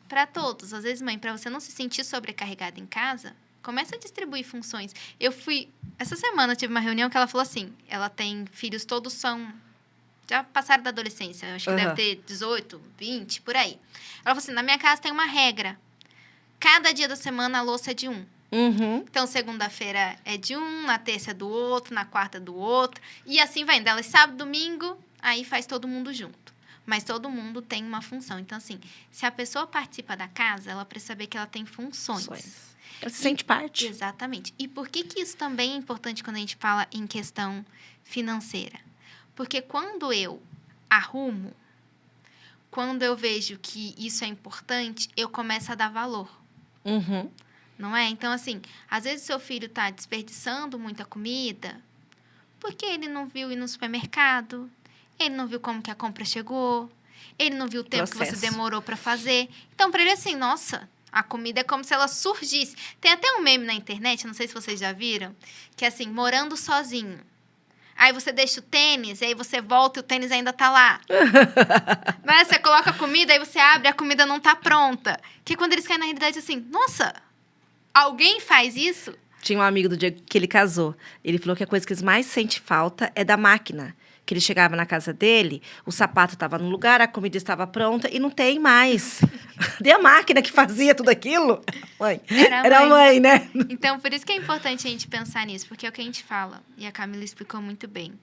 pra todos, às vezes, mãe, pra você não se sentir sobrecarregada em casa, começa a distribuir funções. Essa semana, eu tive uma reunião que ela falou assim, ela tem filhos, todos já passaram da adolescência, eu acho que deve ter 18, 20, por aí. Ela falou assim, na minha casa tem uma regra. Cada dia da semana a louça é de um. Então, segunda-feira é de um, na terça é do outro, na quarta é do outro. E assim vai indo. Ela sábado, domingo, aí faz todo mundo junto. Mas todo mundo tem uma função. Então, assim, se a pessoa participa da casa, ela precisa saber que ela tem funções. Ela se sente parte. Exatamente. E por que isso também é importante quando a gente fala em questão financeira? Porque quando eu arrumo, quando eu vejo que isso é importante, eu começo a dar valor. Não é? Então, assim, às vezes seu filho está desperdiçando muita comida porque ele não viu ir no supermercado, ele não viu como que a compra chegou, ele não viu o tempo que você demorou para fazer. Então, para ele, assim, nossa, a comida é como se ela surgisse. Tem até um meme na internet, não sei se vocês já viram, que é assim, morando sozinho. Aí você deixa o tênis, aí você volta e o tênis ainda tá lá. Né? Você coloca a comida, aí você abre, a comida não tá pronta. Que quando eles caem na realidade assim, nossa, alguém faz isso? Tinha um amigo do Diego que ele casou. Ele falou que a coisa que ele mais sente falta é da máquina. Que ele chegava na casa dele, o sapato estava no lugar, a comida estava pronta e não tem mais. E a máquina que fazia tudo aquilo? Mãe. Era a mãe, né? Então, por isso que é importante a gente pensar nisso, porque é o que a gente fala, e a Camila explicou muito bem.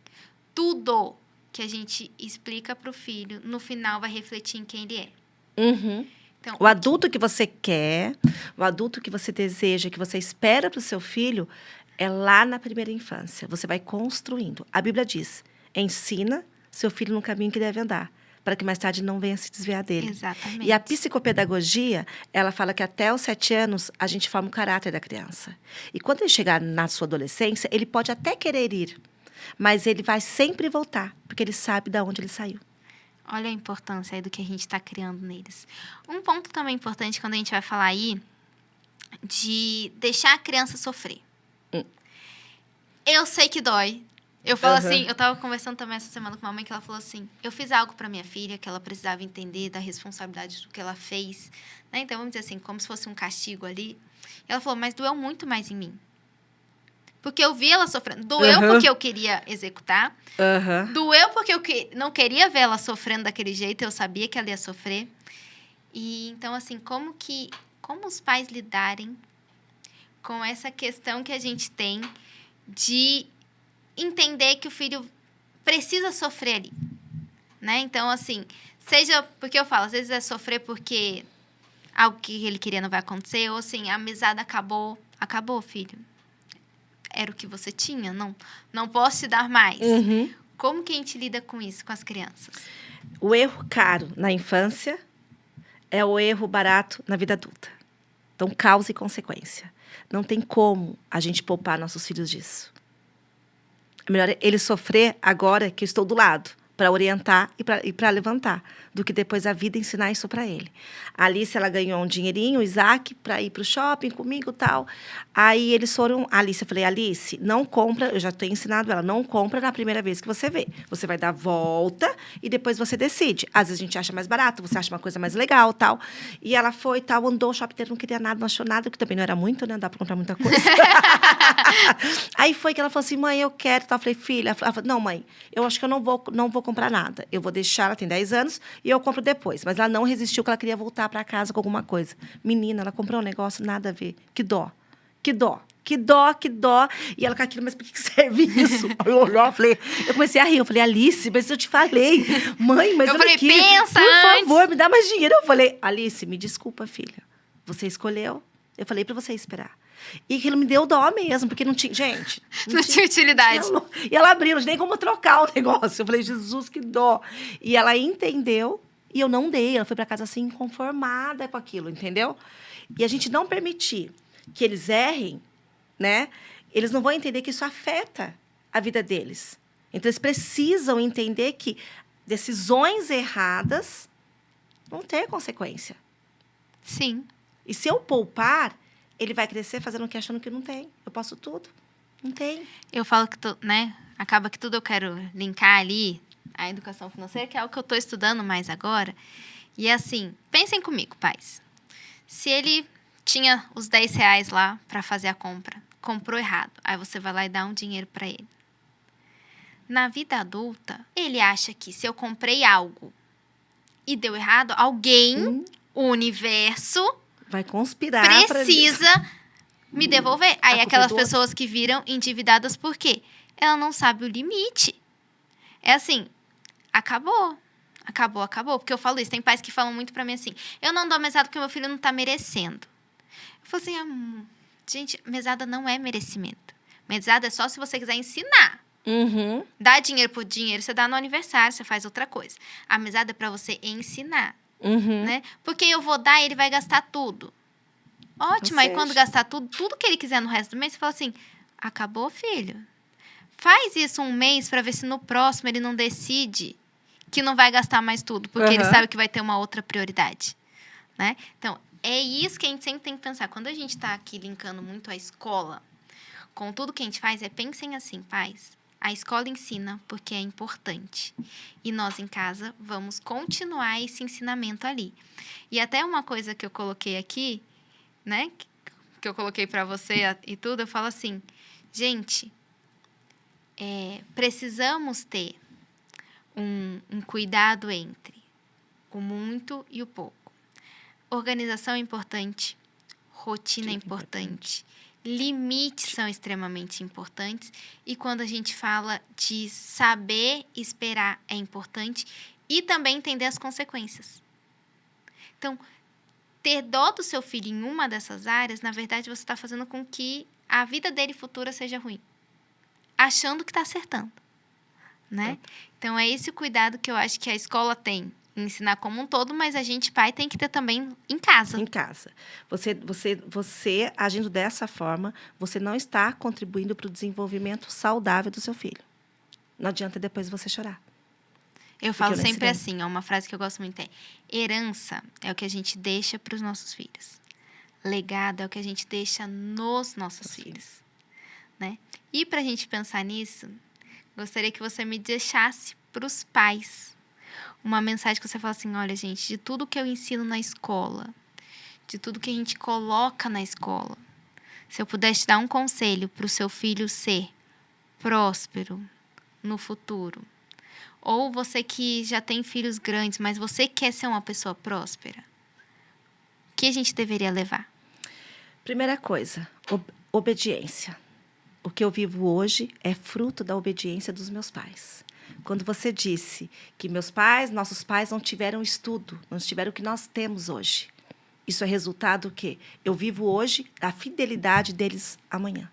Tudo que a gente explica para o filho, no final vai refletir em quem ele é. Uhum. Então, o adulto que você quer, o adulto que você deseja, que você espera para o seu filho, é lá na primeira infância. Você vai construindo. A Bíblia diz: ensina seu filho no caminho que deve andar, para que mais tarde não venha se desviar dele. Exatamente. E a psicopedagogia, ela fala que até os 7 anos, a gente forma o caráter da criança. E quando ele chegar na sua adolescência, ele pode até querer ir, mas ele vai sempre voltar, porque ele sabe de onde ele saiu. Olha a importância aí do que a gente está criando neles. Um ponto também importante quando a gente vai falar aí, de deixar a criança sofrer. Eu sei que dói. Eu falo assim, eu tava conversando também essa semana com uma mãe que ela falou assim, eu fiz algo pra minha filha que ela precisava entender da responsabilidade do que ela fez, né? Então, vamos dizer assim, como se fosse um castigo ali. E ela falou, mas doeu muito mais em mim. Porque eu vi ela sofrendo. Doeu porque eu queria executar. Doeu porque eu não queria ver ela sofrendo daquele jeito, eu sabia que ela ia sofrer. E, então, assim, como os pais lidarem com essa questão que a gente tem de entender que o filho precisa sofrer ali, né? Então, assim, seja... Porque eu falo, às vezes é sofrer porque algo que ele queria não vai acontecer, ou assim, a mesada acabou. Acabou, filho. Era o que você tinha, não posso te dar mais. Como que a gente lida com isso, com as crianças? O erro caro na infância é o erro barato na vida adulta. Então, causa e consequência. Não tem como a gente poupar nossos filhos disso. É melhor ele sofrer agora que eu estou do lado, para orientar e para levantar, do que depois a vida ensinar isso para ele. A Alice, ela ganhou um dinheirinho, o Isaac, para ir para o shopping comigo e tal. Aí eles foram... A Alice, eu falei, Alice, não compra... Eu já tenho ensinado ela, não compra na primeira vez que você vê. Você vai dar volta e depois você decide. Às vezes a gente acha mais barato, você acha uma coisa mais legal tal. E ela foi tal, andou o shopping inteiro, não queria nada, não achou nada, que também não era muito, né? Não dá para comprar muita coisa. Aí foi que ela falou assim, mãe, eu quero tal. Eu falei, filha... Ela falou, não, mãe, eu acho que eu não vou comprar nada. Eu vou deixar, ela tem 10 anos, e eu compro depois. Mas ela não resistiu, que ela queria voltar para casa com alguma coisa. Menina, ela comprou um negócio, nada a ver. Que dó, que dó. Que dó, que dó. E ela com aquilo, mas por que serve isso? Eu comecei a rir. Eu falei, Alice, mas eu te falei. Mãe, mas eu falei, aqui, pensa por antes. favor, me dá mais dinheiro. Eu falei, Alice, me desculpa, filha. Você escolheu. Eu falei para você esperar. E aquilo me deu dó mesmo, porque não tinha... Gente... Não tinha utilidade. E ela abriu, não tinha nem como trocar o negócio. Eu falei, Jesus, que dó. E ela entendeu, e eu não dei. Ela foi para casa assim, inconformada com aquilo, entendeu? E a gente não permitir que eles errem, né? Eles não vão entender que isso afeta a vida deles. Então, eles precisam entender que decisões erradas vão ter consequência. Sim. E se eu poupar... Ele vai crescer fazendo o que achando que não tem. Eu posso tudo. Não tem. Eu falo que, né? Acaba que tudo eu quero linkar ali a educação financeira, que é o que eu estou estudando mais agora. E assim, pensem comigo, pais. Se ele tinha os R$10 lá para fazer a compra, comprou errado, aí você vai lá e dá um dinheiro para ele. Na vida adulta, ele acha que se eu comprei algo e deu errado, alguém, o universo... vai conspirar. Precisa me devolver. Aí aquelas pessoas que viram endividadas, por quê? Ela não sabe o limite. É assim, acabou. Porque eu falo isso, tem pais que falam muito pra mim assim, eu não dou mesada porque meu filho não tá merecendo. Eu falo assim, gente, mesada não é merecimento. Mesada é só se você quiser ensinar. Dá dinheiro por dinheiro, você dá no aniversário, você faz outra coisa. A mesada é pra você ensinar. Né? Porque eu vou dar e ele vai gastar tudo. Ótimo, aí quando gastar tudo que ele quiser no resto do mês, você fala assim, acabou, filho. Faz isso um mês para ver se no próximo ele não decide que não vai gastar mais tudo, porque ele sabe que vai ter uma outra prioridade, né? Então, é isso que a gente sempre tem que pensar. Quando a gente está aqui linkando muito a escola com tudo que a gente faz, pensem assim, pais. A escola ensina porque é importante. E nós, em casa, vamos continuar esse ensinamento ali. E até uma coisa que eu coloquei aqui, né? Que que eu coloquei para você e tudo, eu falo assim, gente, precisamos ter um cuidado entre o muito e o pouco. Organização é importante, rotina é importante, limites são extremamente importantes, e quando a gente fala de saber esperar é importante, e também entender as consequências. Então, ter dó do seu filho em uma dessas áreas, na verdade, você está fazendo com que a vida dele futura seja ruim, achando que está acertando, né? Então, é esse o cuidado que eu acho que a escola tem, ensinar como um todo, mas a gente, pai, tem que ter também em casa. Em casa. Você agindo dessa forma, você não está contribuindo para o desenvolvimento saudável do seu filho. Não adianta depois você chorar. Eu falo sempre assim, uma frase que eu gosto muito é: herança é o que a gente deixa para os nossos filhos. Legado é o que a gente deixa nos nossos filhos. Né? E para a gente pensar nisso, gostaria que você me deixasse para os pais uma mensagem que você fala assim, olha, gente, de tudo que eu ensino na escola, de tudo que a gente coloca na escola, se eu pudesse te dar um conselho para o seu filho ser próspero no futuro, ou você que já tem filhos grandes, mas você quer ser uma pessoa próspera, o que a gente deveria levar? Primeira coisa, obediência. O que eu vivo hoje é fruto da obediência dos meus pais. Quando você disse que nossos pais não tiveram estudo, não tiveram o que nós temos hoje. Isso é resultado do quê? Eu vivo hoje da fidelidade deles amanhã.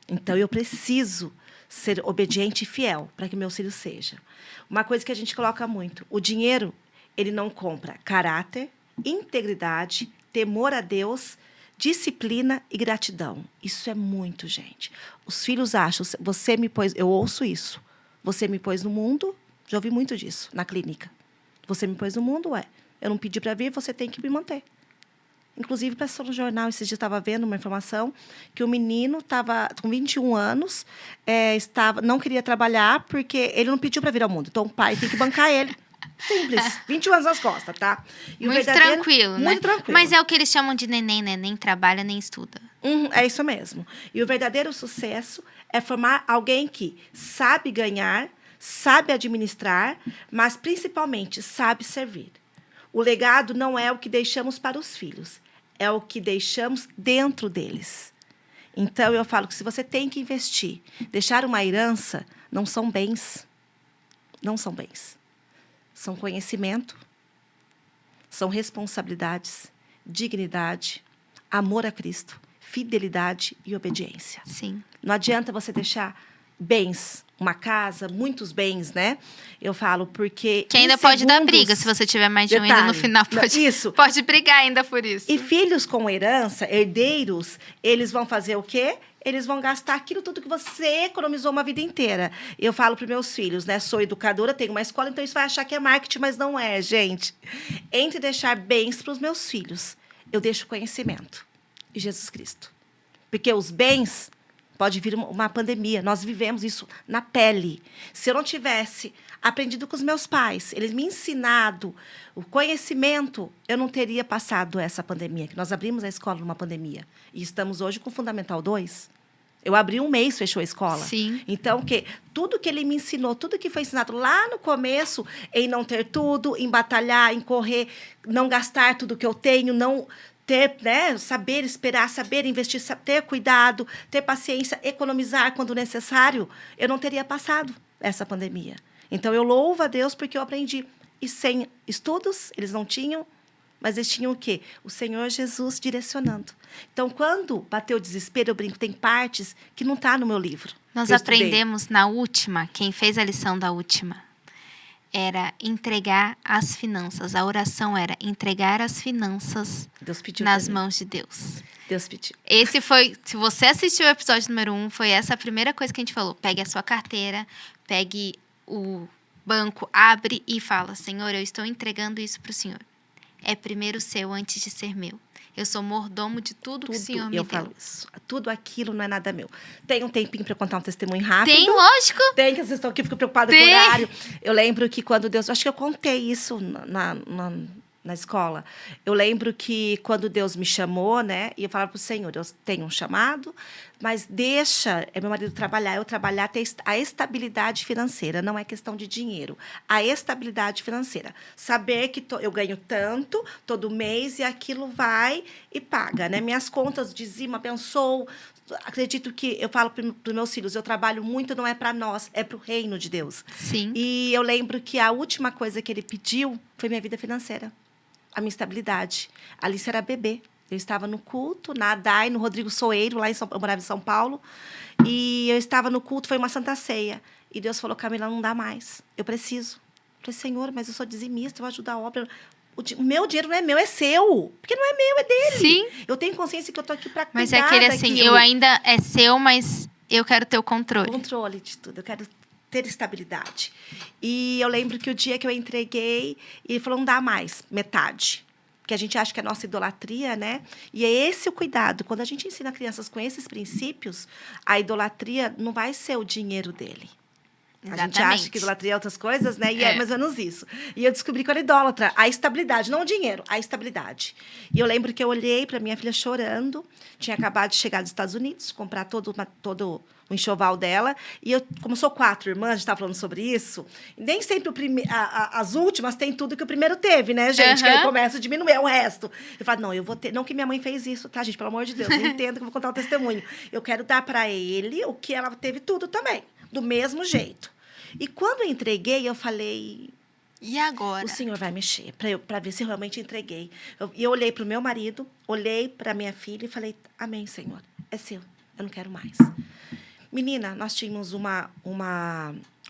Então, eu preciso ser obediente e fiel para que meus filhos sejam. Uma coisa que a gente coloca muito, o dinheiro, ele não compra caráter, integridade, temor a Deus, disciplina e gratidão. Isso é muito, gente. Os filhos acham, você me pôs, eu ouço isso. Você me pôs no mundo, já ouvi muito disso, na clínica. Você me pôs no mundo, eu não pedi para vir, você tem que me manter. Inclusive, passou no jornal, esses dias eu estava vendo uma informação que o menino estava com 21 anos, não queria trabalhar porque ele não pediu para vir ao mundo. Então, o pai tem que bancar ele. Simples. 21 anos nas costas, tá? E muito tranquilo, né? Muito tranquilo. Mas é o que eles chamam de neném, né? Nem trabalha, nem estuda. É isso mesmo. E o verdadeiro sucesso é formar alguém que sabe ganhar, sabe administrar, mas, principalmente, sabe servir. O legado não é o que deixamos para os filhos, é o que deixamos dentro deles. Então, eu falo que se você tem que investir, deixar uma herança, não são bens. Não são bens. São conhecimento, são responsabilidades, dignidade, amor a Cristo, fidelidade e obediência. Sim. Não adianta você deixar bens, uma casa, muitos bens, né? Eu falo porque... Que ainda pode dar briga, se você tiver mais de um, ainda no final pode brigar ainda por isso. E filhos com herança, herdeiros, eles vão fazer o quê? Eles vão gastar aquilo tudo que você economizou uma vida inteira. Eu falo para os meus filhos, né? Sou educadora, tenho uma escola, então isso vai achar que é marketing, mas não é, gente. Entre deixar bens para os meus filhos, eu deixo conhecimento de Jesus Cristo. Porque os bens... Pode vir uma pandemia. Nós vivemos isso na pele. Se eu não tivesse aprendido com os meus pais, eles me ensinado o conhecimento, eu não teria passado essa pandemia. Nós abrimos a escola numa pandemia. E estamos hoje com o Fundamental 2. Eu abri um mês, fechou a escola. Sim. Então, tudo que ele me ensinou, tudo que foi ensinado lá no começo, em não ter tudo, em batalhar, em correr, não gastar tudo que eu tenho, não... ter, né, saber esperar, saber investir, ter cuidado, ter paciência, economizar quando necessário, eu não teria passado essa pandemia. Então, eu louvo a Deus porque eu aprendi. E sem estudos, eles não tinham, mas eles tinham o quê? O Senhor Jesus direcionando. Então, quando bateu o desespero, eu brinco, tem partes que não está no meu livro. Nós aprendemos na última, quem fez a lição da última, era entregar as finanças. A oração era entregar as finanças nas mãos de Deus. Deus pediu. Esse foi, se você assistiu o episódio número 1, foi essa a primeira coisa que a gente falou. Pegue a sua carteira, pegue o banco, abre e fala, Senhor, eu estou entregando isso para o Senhor. É primeiro seu antes de ser meu. Eu sou mordomo de tudo que o Senhor me deu. Eu falo isso. Tudo aquilo não é nada meu. Tem um tempinho para contar um testemunho rápido. Tem, lógico. Tem, que vocês estão aqui, fico preocupada com o horário. Eu lembro que quando Deus... Acho que eu contei isso na escola. Eu lembro que quando Deus me chamou, né? E eu falava para o Senhor, eu tenho um chamado, mas deixa meu marido trabalhar, eu trabalhar, ter a estabilidade financeira. Não é questão de dinheiro. A estabilidade financeira. Saber que eu ganho tanto todo mês e aquilo vai e paga, né? Minhas contas, dizima, abençoo. Acredito que eu falo para os meus filhos, eu trabalho muito, não é para nós, é para o reino de Deus. Sim. E eu lembro que a última coisa que ele pediu foi minha vida financeira. A minha estabilidade. A Alice era bebê. Eu estava no culto, na ADAI, no Rodrigo Soeiro, eu morava em São Paulo. E eu estava no culto, foi uma Santa Ceia. E Deus falou, Camila, não dá mais. Eu preciso. Eu falei, Senhor, mas eu sou dizimista, eu vou ajudar a obra. O meu dinheiro não é meu, é seu. Porque não é meu, é dele. Sim. Eu tenho consciência que eu estou aqui para cuidar Mas é aquele assim, daquilo. eu ainda é seu, mas eu quero ter o controle. Controle de tudo. Eu quero ter estabilidade. E eu lembro que o dia que eu entreguei, ele falou, não dá mais, metade. Porque a gente acha que é nossa idolatria, né? E é esse o cuidado. Quando a gente ensina crianças com esses princípios, a idolatria não vai ser o dinheiro dele. Exatamente. A gente acha que idolatria é outras coisas, né? E é mais ou menos isso. E eu descobri que eu era idólatra. A estabilidade, não o dinheiro, a estabilidade. E eu lembro que eu olhei para minha filha chorando. Tinha acabado de chegar dos Estados Unidos, comprar todo o enxoval dela. E eu, como sou 4 irmãs, a gente estava falando sobre isso. Nem sempre as últimas têm tudo que o primeiro teve, né, gente? Que aí começa a diminuir o resto. Eu falo, não, eu vou ter... Não que minha mãe fez isso, tá, gente? Pelo amor de Deus, eu entendo que eu vou contar o testemunho. Eu quero dar para ele o que ela teve tudo também. Do mesmo jeito. E quando eu entreguei, eu falei... E agora? O Senhor vai mexer, para ver se eu realmente entreguei. E eu olhei para o meu marido, olhei para minha filha e falei, amém, Senhor, é seu, eu não quero mais. Menina, nós tínhamos uma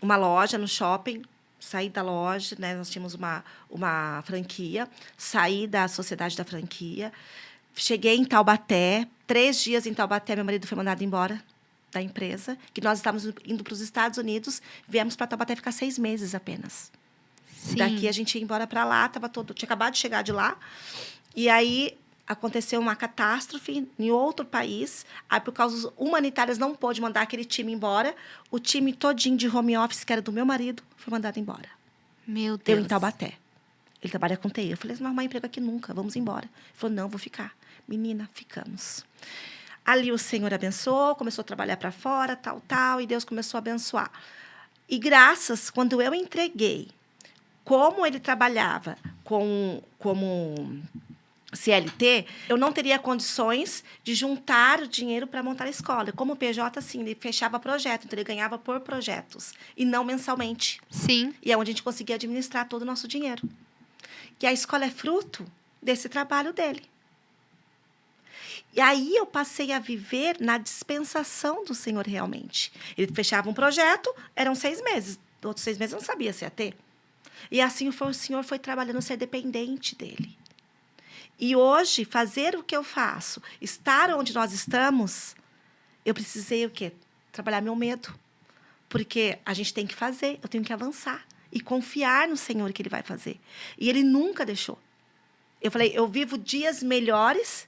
loja no shopping, saí da loja, né? Nós tínhamos uma franquia, saí da sociedade da franquia, cheguei em Taubaté, 3 dias em Taubaté, meu marido foi mandado embora da empresa, que nós estávamos indo para os Estados Unidos, viemos para Taubaté ficar 6 meses apenas. Sim. Daqui a gente ia embora para lá, tinha acabado de chegar de lá, e aí aconteceu uma catástrofe em outro país, aí por causas humanitárias não pôde mandar aquele time embora, o time todinho de home office, que era do meu marido, foi mandado embora. Meu Deus. Eu em Taubaté. Ele trabalha com TI. Eu falei, não vou arrumar emprego aqui nunca, vamos embora. Ele falou, não, vou ficar. Menina, ficamos. Ali o Senhor abençoou, começou a trabalhar para fora, tal, e Deus começou a abençoar. E graças, quando eu entreguei, como ele trabalhava como CLT, eu não teria condições de juntar o dinheiro para montar a escola. Como PJ, sim, ele fechava projeto, então ele ganhava por projetos, e não mensalmente. Sim. E é onde a gente conseguia administrar todo o nosso dinheiro. E a escola é fruto desse trabalho dele. E aí eu passei a viver na dispensação do Senhor realmente. Ele fechava um projeto, eram 6 meses. Outros 6 meses eu não sabia se ia ter. E assim o Senhor foi trabalhando, ser dependente dele. E hoje, fazer o que eu faço, estar onde nós estamos, eu precisei o quê? Trabalhar meu medo. Porque a gente tem que fazer, eu tenho que avançar. E confiar no Senhor que Ele vai fazer. E Ele nunca deixou. Eu falei, eu vivo dias melhores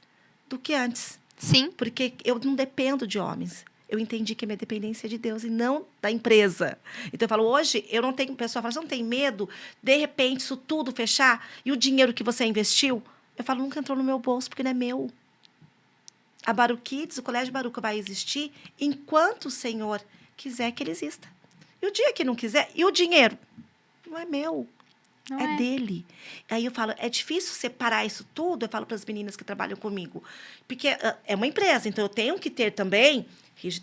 do que antes. Sim. Porque eu não dependo de homens. Eu entendi que a minha dependência é de Deus e não da empresa. Então, eu falo, hoje, eu não tenho... O pessoal fala, você não tem medo, de repente, isso tudo fechar e o dinheiro que você investiu? Eu falo, nunca entrou no meu bolso, porque não é meu. A Baruch Kids, o Colégio Baruch vai existir enquanto o Senhor quiser que ele exista. E o dia que não quiser, e o dinheiro? Não é meu. É dele. Aí eu falo, é difícil separar isso tudo, eu falo para as meninas que trabalham comigo. Porque é uma empresa, então eu tenho que ter também,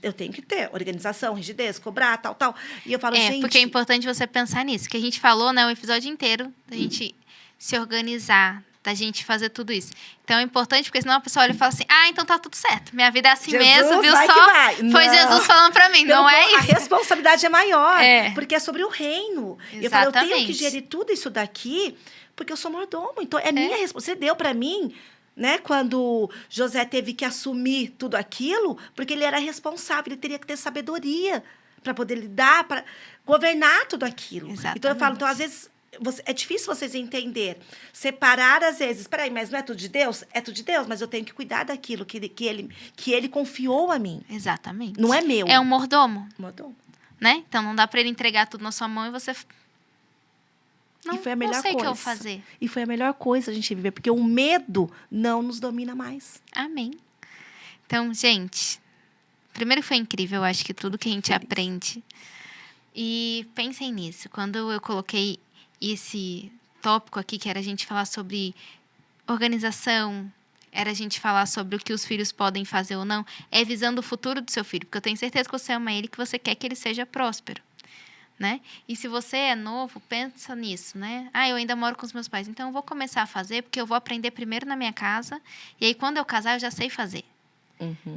eu tenho que ter organização, rigidez, cobrar, tal. E eu falo, gente... porque é importante você pensar nisso, que a gente falou, né, o episódio inteiro, da gente se organizar, da gente fazer tudo isso. Então é importante, porque senão a pessoa olha e fala assim, então tá tudo certo, minha vida é assim Jesus, mesmo, viu vai só? que vai. Foi Não. Jesus falando pra mim, não é isso? A responsabilidade é maior, porque é sobre o reino. Exatamente. Eu falo, eu tenho que gerir tudo isso daqui, porque eu sou mordomo. Então, é minha responsabilidade. Você deu para mim, né? Quando José teve que assumir tudo aquilo, porque ele era responsável, ele teria que ter sabedoria para poder lidar, para governar tudo aquilo. Exatamente. Então, eu falo, então, às vezes... É difícil vocês entenderem. Separar, às vezes. Espera aí, mas não é tudo de Deus? É tudo de Deus, mas eu tenho que cuidar daquilo que ele confiou a mim. Exatamente. Não é meu. É um mordomo. Mordomo. Né? Então, não dá para ele entregar tudo na sua mão e você Não, foi a melhor não sei o que eu vou coisa. fazer. E foi a melhor coisa a gente viver, porque o medo não nos domina mais. Amém. Então, gente, primeiro foi incrível, eu acho que tudo que a gente aprende. E pensem nisso. Quando eu coloquei esse tópico aqui, que era a gente falar sobre organização, era a gente falar sobre o que os filhos podem fazer ou não, é visando o futuro do seu filho. Porque eu tenho certeza que você ama ele, que você quer que ele seja próspero, né? E se você é novo, pensa nisso, né? Eu ainda moro com os meus pais, então eu vou começar a fazer, porque eu vou aprender primeiro na minha casa, e aí quando eu casar eu já sei fazer.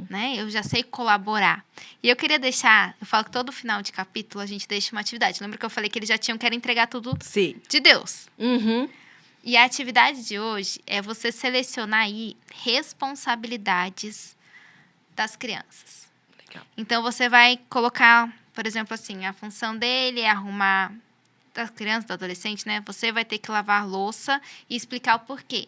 Né? Eu já sei colaborar. E eu queria deixar, eu falo que todo final de capítulo a gente deixa uma atividade. Lembra que eu falei que eles já tinham que entregar tudo de Deus? E a atividade de hoje é você selecionar aí responsabilidades das crianças. Legal. Então, você vai colocar, por exemplo, assim, a função dele é arrumar, das crianças, do adolescente, né? Você vai ter que lavar louça e explicar o porquê.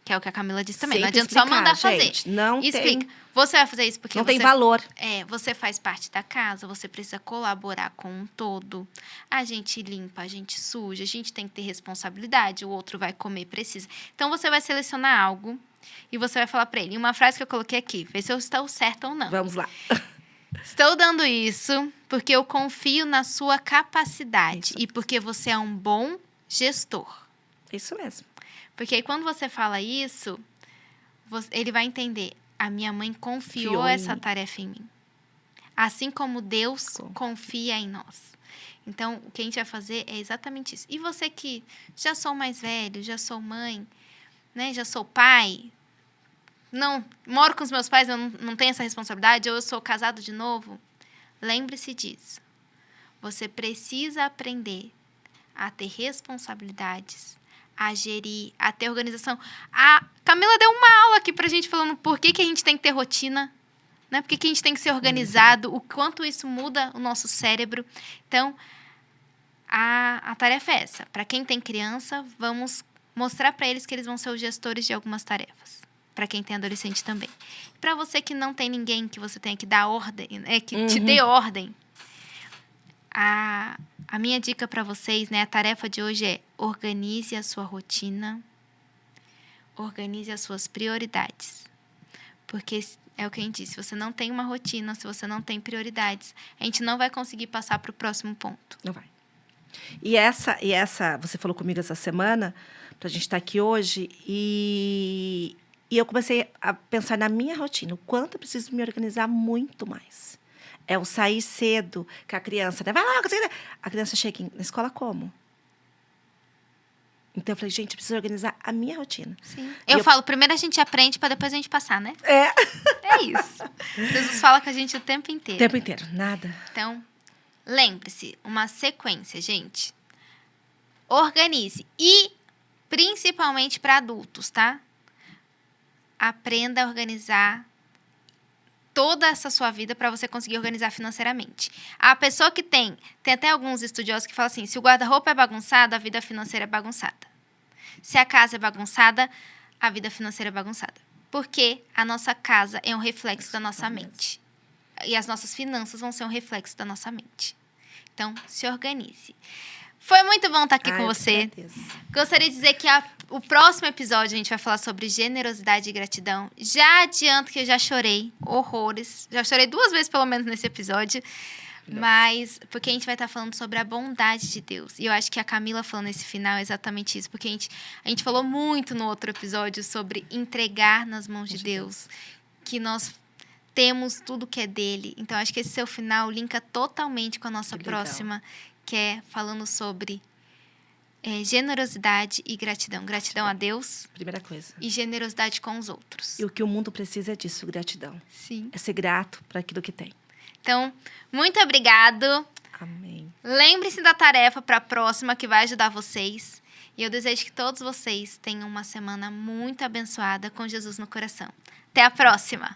Que é o que a Camila disse também. Não adianta só mandar fazer. Não explica. Você vai fazer isso porque não tem valor. Você faz parte da casa, você precisa colaborar com um todo. A gente limpa, a gente suja, a gente tem que ter responsabilidade, o outro vai comer, precisa. Então, você vai selecionar algo e você vai falar para ele. Uma frase que eu coloquei aqui, vê se eu estou certa ou não. Vamos lá. Estou dando isso porque eu confio na sua capacidade e porque você é um bom gestor. Isso mesmo. Porque aí, quando você fala isso, ele vai entender. A minha mãe confiou essa tarefa em mim. Assim como Deus confia em nós. Então, o que a gente vai fazer é exatamente isso. E você que já sou mais velho, já sou mãe, né, já sou pai, não moro com os meus pais, eu não tenho essa responsabilidade, ou eu sou casado de novo, lembre-se disso. Você precisa aprender a ter responsabilidades, a gerir, a ter organização. A Camila deu uma aula aqui pra gente falando por que a gente tem que ter rotina, né? Por que a gente tem que ser organizado, o quanto isso muda o nosso cérebro. Então, a tarefa é essa. Para quem tem criança, vamos mostrar para eles que eles vão ser os gestores de algumas tarefas. Para quem tem adolescente também. Para você que não tem ninguém que você tenha que dar ordem, que te dê ordem, a minha dica para vocês, né, a tarefa de hoje é organize a sua rotina, organize as suas prioridades. Porque é o que a gente disse, se você não tem uma rotina, se você não tem prioridades, a gente não vai conseguir passar para o próximo ponto. Não vai. E essa, você falou comigo essa semana, pra gente estar aqui hoje, e eu comecei a pensar na minha rotina, o quanto eu preciso me organizar muito mais. É o sair cedo, que a criança, né? Vai lá, a criança chega na escola como? Então, eu falei, gente, eu preciso organizar a minha rotina. Sim. Eu falo, primeiro a gente aprende para depois a gente passar, né? É isso. Jesus fala com a gente o tempo inteiro. O tempo inteiro, nada. Então, lembre-se, uma sequência, gente. Organize. E, principalmente para adultos, tá? Aprenda a organizar toda essa sua vida para você conseguir organizar financeiramente. A pessoa que tem até alguns estudiosos que falam assim, se o guarda-roupa é bagunçado, a vida financeira é bagunçada. Se a casa é bagunçada, a vida financeira é bagunçada. Porque a nossa casa é um reflexo da nossa mente. E as nossas finanças vão ser um reflexo da nossa mente. Então, se organize. Foi muito bom estar aqui com você. Gostaria de dizer que o próximo episódio a gente vai falar sobre generosidade e gratidão. Já adianto que eu já chorei horrores. Já chorei 2 vezes, pelo menos, nesse episódio. Mas porque a gente vai estar falando sobre a bondade de Deus. E eu acho que a Camila falando nesse final é exatamente isso. Porque a gente falou muito no outro episódio sobre entregar nas mãos de Deus. Que nós temos tudo que é dele. Então, acho que esse seu final linka totalmente com a nossa próxima, que é falando sobre generosidade e gratidão. Gratidão a Deus. Primeira coisa. E generosidade com os outros. E o que o mundo precisa é disso, gratidão. Sim. É ser grato por aquilo que tem. Então, muito obrigado. Amém. Lembre-se da tarefa para a próxima, que vai ajudar vocês. E eu desejo que todos vocês tenham uma semana muito abençoada com Jesus no coração. Até a próxima!